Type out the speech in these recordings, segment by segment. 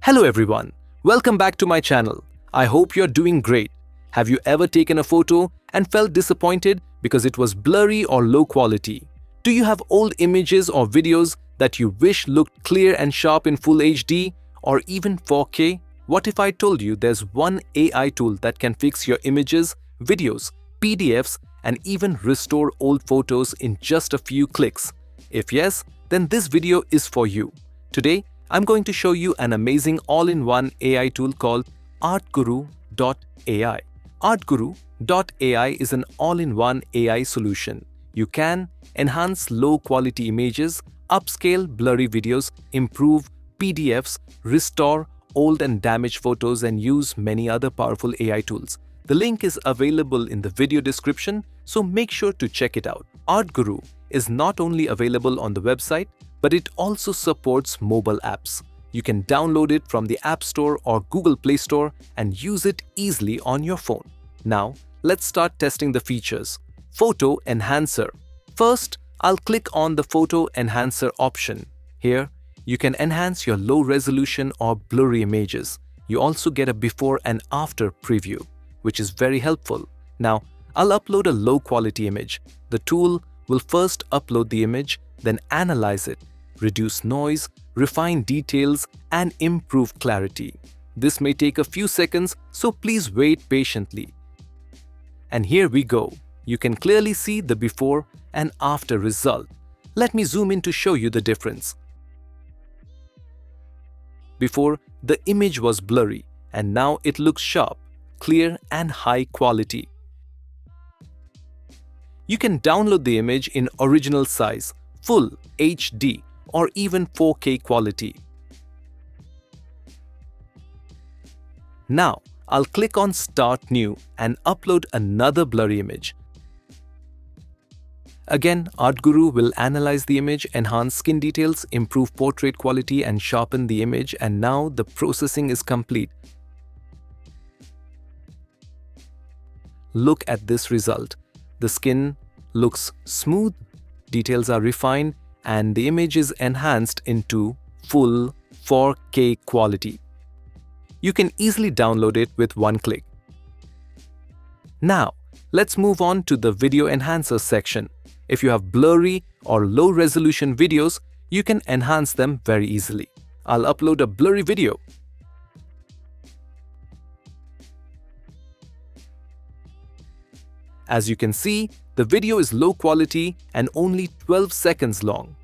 Hello everyone, welcome back to my channel. I hope you're doing great. Have you ever taken a photo and felt disappointed because it was blurry or low quality? Do you have old images or videos that you wish looked clear and sharp in full HD or even 4K? What if I told you there's one AI tool that can fix your images, videos, PDFs, and even restore old photos in just a few clicks? If yes, then this video is for you. Today, I'm going to show you an amazing all-in-one AI tool called ArtGuru.AI. ArtGuru.AI is an all-in-one AI solution. You can enhance low-quality images, upscale blurry videos, improve PDFs, restore old and damaged photos, and use many other powerful AI tools. The link is available in the video description, so make sure to check it out. ArtGuru is not only available on the website, but it also supports mobile apps. You can download it from the App Store or Google Play Store and use it easily on your phone. Now, let's start testing the features. Photo Enhancer. First, I'll click on the Photo Enhancer option. Here, you can enhance your low-resolution or blurry images. You also get a before and after preview, which is very helpful. Now, I'll upload a low-quality image. The tool will first upload the image, then analyze it, reduce noise, refine details, and improve clarity. This may take a few seconds, so please wait patiently. And here we go. You can clearly see the before and after result. Let me zoom in to show you the difference. Before, the image was blurry, and now it looks sharp, clear, and high quality. You can download the image in original size, full HD, or even 4K quality. Now, I'll click on Start New and upload another blurry image. Again, ArtGuru will analyze the image, enhance skin details, improve portrait quality, and sharpen the image, and now the processing is complete. Look at this result. The skin looks smooth, details are refined, and the image is enhanced into full 4K quality. You can easily download it with one click. Now, let's move on to the Video Enhancer section. If you have blurry or low-resolution videos, you can enhance them very easily. I'll upload a blurry video. As you can see, the video is low quality and only 12 seconds long.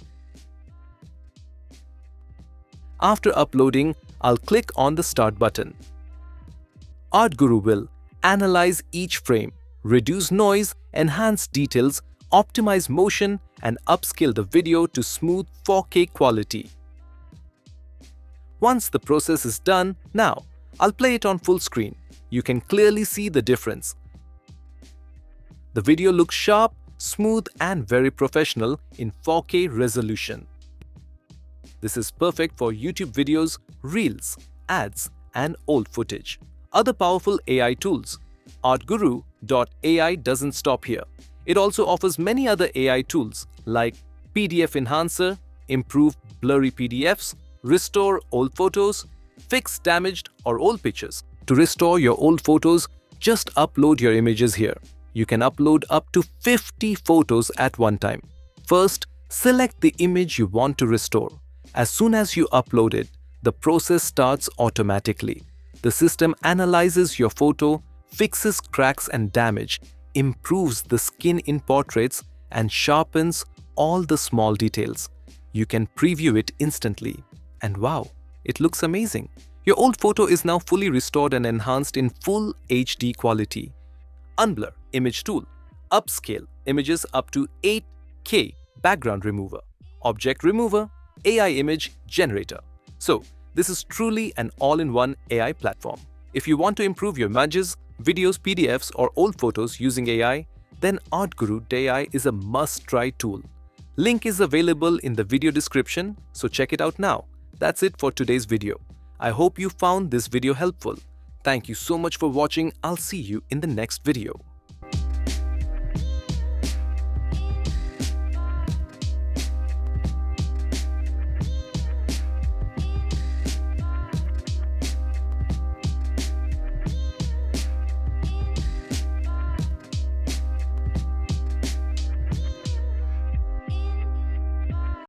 After uploading, I'll click on the Start button. ArtGuru will analyze each frame, reduce noise, enhance details, optimize motion, and upscale the video to smooth 4K quality. Once the process is done, now I'll play it on full screen. You can clearly see the difference. The video looks sharp, smooth, and very professional in 4K resolution. This is perfect for YouTube videos, reels, ads, and old footage. Other powerful AI tools. ArtGuru.AI doesn't stop here. It also offers many other AI tools like PDF Enhancer, improve blurry PDFs, restore old photos, fix damaged or old pictures. To restore your old photos, just upload your images here. You can upload up to 50 photos at one time. First, select the image you want to restore. As soon as you upload it, the process starts automatically. The system analyzes your photo, fixes cracks and damage, improves the skin in portraits, and sharpens all the small details. You can preview it instantly. And wow, it looks amazing. Your old photo is now fully restored and enhanced in full HD quality. Unblur Image Tool. Upscale images up to 8K. Background Remover. Object Remover. AI Image Generator. So, this is truly an all-in-one AI platform. If you want to improve your images, videos, PDFs, or old photos using AI, then ArtGuru.AI is a must-try tool. Link is available in the video description, so check it out now. That's it for today's video. I hope you found this video helpful. Thank you so much for watching. I'll see you in the next video.